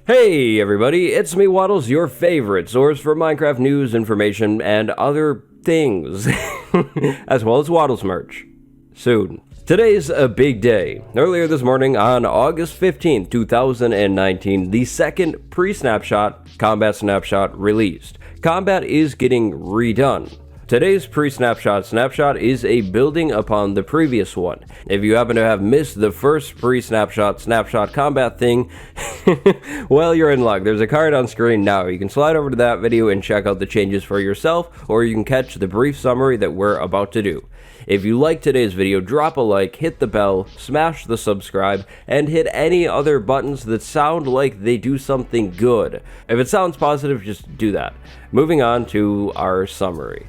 Hey everybody, it's me Wattles, your favorite source for Minecraft news, information, and other things, as well as Wattles merch. Soon. Today's a big day. Earlier this morning on August 15th, 2019, the second pre-snapshot combat snapshot released. Combat is getting redone. Today's pre-snapshot is a building upon the previous one. If you happen to have missed the first pre-snapshot combat thing, well, you're in luck. There's a card on screen now. You can slide over to that video and check out the changes for yourself, or you can catch the brief summary that we're about to do. If you like today's video, drop a like, hit the bell, smash the subscribe, and hit any other buttons that sound like they do something good. If it sounds positive, just do that. Moving on to our summary.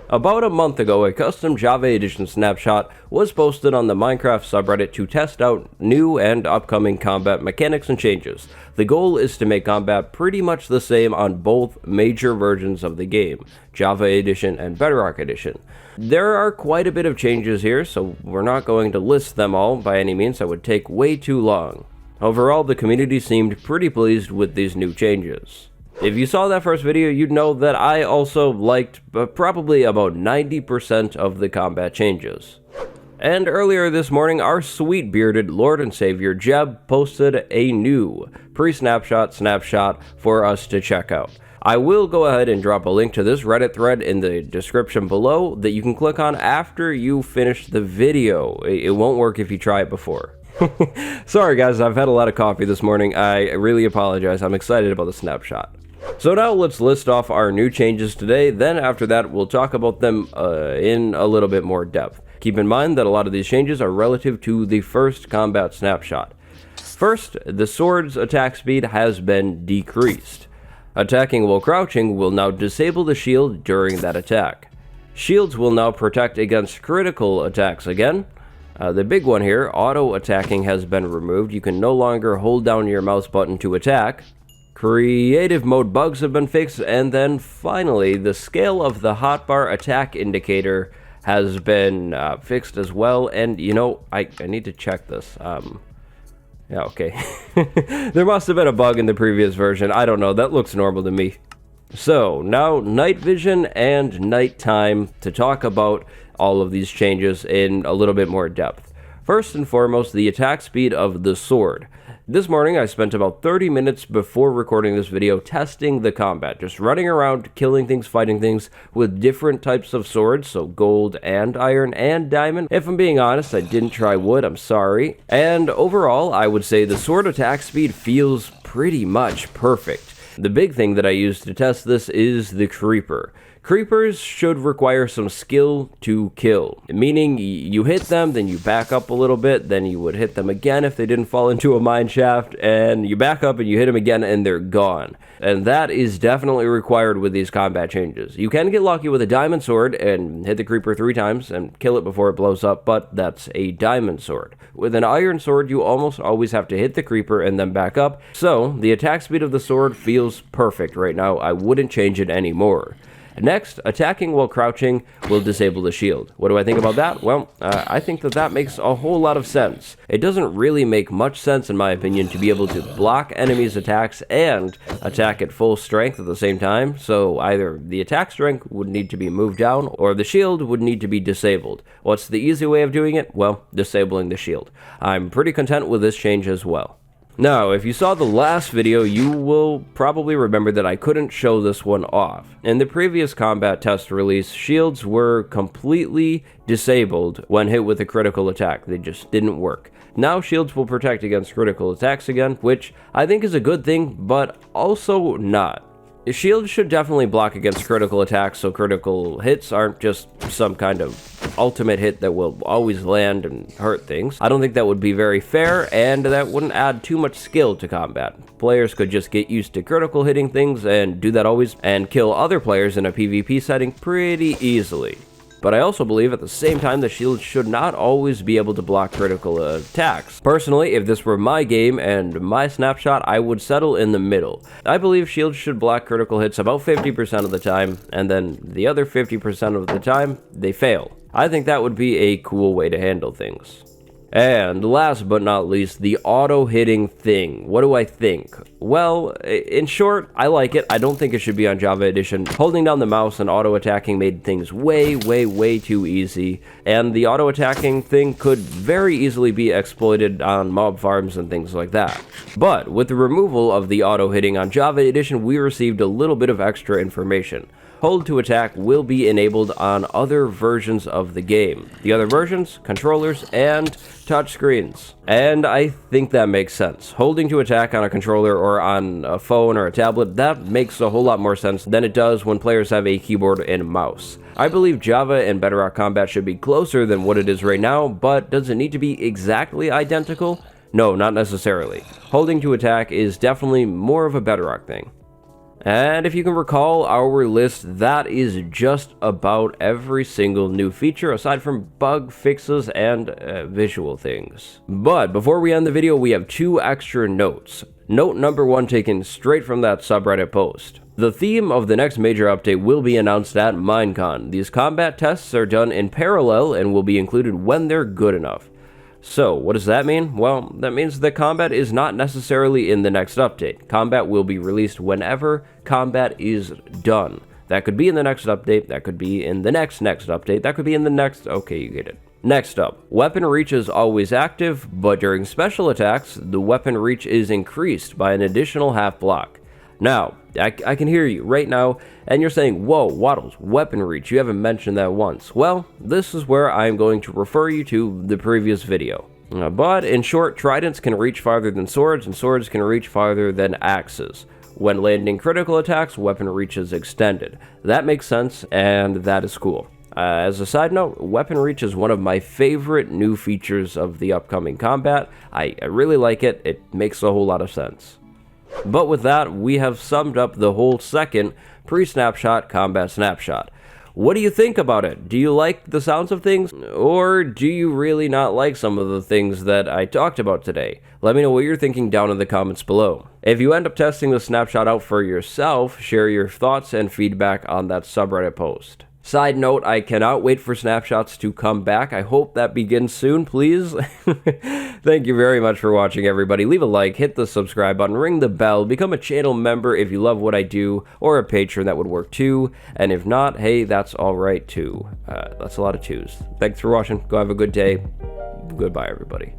About a month ago, a custom Java Edition snapshot was posted on the Minecraft subreddit to test out new and upcoming combat mechanics and changes. The goal is to make combat pretty much the same on both major versions of the game, Java Edition and Bedrock Edition. There are quite a bit of changes here, so we're not going to list them all by any means. That would take way too long. Overall, the community seemed pretty pleased with these new changes. If you saw that first video, you'd know that I also liked probably about 90% of the combat changes. And earlier this morning, our sweet bearded Lord and Savior Jeb posted a new pre-snapshot snapshot for us to check out. I will go ahead and drop a link to this Reddit thread in the description below that you can click on after you finish the video. It won't work if you try it before. Sorry guys, I've had a lot of coffee this morning. I really apologize. I'm excited about the snapshot. So now let's list off our new changes today, then after that we'll talk about them in a little bit more depth. Keep in mind that a lot of these changes are relative to the first combat snapshot. First, the sword's attack speed has been decreased. Attacking while crouching will now disable the shield during that attack. Shields will now protect against critical attacks again. The big one here, auto attacking, has been removed. You can no longer hold down your mouse button to attack. Creative mode bugs have been fixed, and then finally, the scale of the hotbar attack indicator has been fixed as well. And you know, I need to check this. Yeah, okay. There must have been a bug in the previous version. I don't know. That looks normal to me. So now night vision and nighttime to talk about all of these changes in a little bit more depth. First and foremost, the attack speed of the sword. This morning, I spent about 30 minutes before recording this video testing the combat, just running around, killing things, fighting things with different types of swords, so gold and iron and diamond. If I'm being honest, I didn't try wood, I'm sorry. And overall, I would say the sword attack speed feels pretty much perfect. The big thing that I used to test this is the creeper. Creepers should require some skill to kill, meaning you hit them, then you back up a little bit, then you would hit them again if they didn't fall into a mine shaft, and you back up and you hit them again and they're gone. And that is definitely required with these combat changes. You can get lucky with a diamond sword and hit the creeper 3 times and kill it before it blows up, but that's a diamond sword. With an iron sword, you almost always have to hit the creeper and then back up, so the attack speed of the sword feels perfect right now. I wouldn't change it anymore. Next, attacking while crouching will disable the shield. What do I think about that? Well, I think that makes a whole lot of sense. It doesn't really make much sense, in my opinion, to be able to block enemies' attacks and attack at full strength at the same time, so either the attack strength would need to be moved down, or the shield would need to be disabled. What's the easy way of doing it? Well, disabling the shield. I'm pretty content with this change as well. Now, if you saw the last video, you will probably remember that I couldn't show this one off. In the previous combat test release, shields were completely disabled when hit with a critical attack. They just didn't work. Now shields will protect against critical attacks again, which I think is a good thing, but also not. Shields should definitely block against critical attacks, so critical hits aren't just some kind of ultimate hit that will always land and hurt things. I don't think that would be very fair, and that wouldn't add too much skill to combat. Players could just get used to critical hitting things and do that always, and kill other players in a PvP setting pretty easily. But I also believe at the same time the shield should not always be able to block critical attacks. Personally, if this were my game and my snapshot, I would settle in the middle. I believe shields should block critical hits about 50% of the time, and then the other 50% of the time, they fail. I think that would be a cool way to handle things. And last but not least, the auto-hitting thing. What do I think? Well, in short, I like it. I don't think it should be on Java Edition. Holding down the mouse and auto-attacking made things way too easy, and the auto-attacking thing could very easily be exploited on mob farms and things like that. But with the removal of the auto-hitting on Java Edition, we received a little bit of extra information. Hold to attack will be enabled on other versions of the game. The other versions, controllers, and touchscreens. And I think that makes sense. Holding to attack on a controller or on a phone or a tablet, that makes a whole lot more sense than it does when players have a keyboard and mouse. I believe Java and Bedrock Combat should be closer than what it is right now, but does it need to be exactly identical? No, not necessarily. Holding to attack is definitely more of a Bedrock thing. And if you can recall our list, that is just about every single new feature aside from bug fixes and visual things. But before we end the video, we have 2 extra notes. Note number 1 taken straight from that subreddit post. The theme of the next major update will be announced at Minecon. These combat tests are done in parallel and will be included when they're good enough. So, what does that mean? Well, that means that combat is not necessarily in the next update. Combat will be released whenever combat is done. That could be in the next update, that could be in the next update, that could be in the next... okay, you get it. Next up, weapon reach is always active, but during special attacks, the weapon reach is increased by an additional half block. Now, I can hear you right now, and you're saying, whoa, Wattles, weapon reach, you haven't mentioned that once. Well, this is where I'm going to refer you to the previous video. But in short, tridents can reach farther than swords, and swords can reach farther than axes. When landing critical attacks, weapon reach is extended. That makes sense, and that is cool. As a side note, weapon reach is one of my favorite new features of the upcoming combat. I really like it, it makes a whole lot of sense. But with that, we have summed up the whole second pre-snapshot combat snapshot. What do you think about it? Do you like the sounds of things? Or do you really not like some of the things that I talked about today? Let me know what you're thinking down in the comments below. If you end up testing the snapshot out for yourself, share your thoughts and feedback on that subreddit post. Side note, I cannot wait for snapshots to come back. I hope that begins soon, please. Thank you very much for watching, everybody. Leave a like, hit the subscribe button, ring the bell, become a channel member if you love what I do, or a patron, that would work too. And if not, hey, that's alright too. That's a lot of twos. Thanks for watching. Go have a good day. Goodbye, everybody.